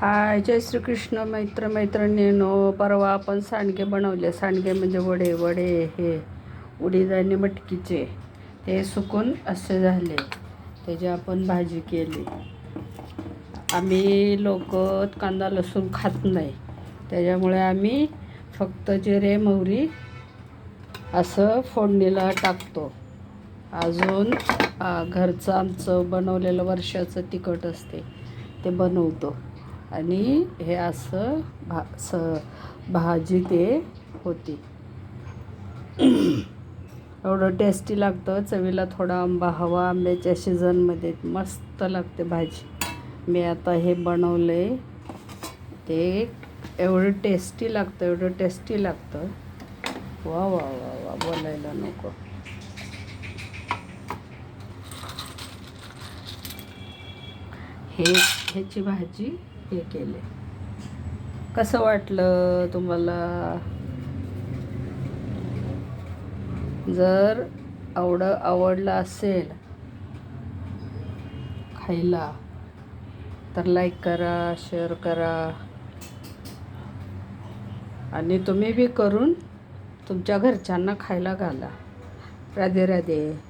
हाय, जय श्रीकृष्ण मैत्रिणींनो. परवा आपण सांडगे बनवले. सांडगे म्हणजे वडे. वडे हे उडीद आणि मटकीचे ते सुकून असे झाले. त्याची आपण भाजी केली. आम्ही लोक कांदा लसूण खात नाही, त्याच्यामुळे आम्ही फक्त जिरे मोहरी असं फोडणीला टाकतो. अजून घरचं आमचं बनवलेलं वर्षाचं तिखट असते ते बनवतो. आणि हे असं भाजी ते होती. एवढं टेस्टी लागतं. चवीला थोडा आंबा हवा. आंब्याच्या सीझनमध्ये मस्त लागते भाजी. मी आता हे बनवले, ते एवढं टेस्टी लागतं. वा वा वा वा, बोलायला नको. ह्याची भाजी हे केले. कसं वाटलं तुम्हाला? जर आवडलं असेल खायला तर लाईक करा, शेअर करा आणि तुम्ही बी करून तुमच्या घरच्यांना खायला घाला. राधे राधे.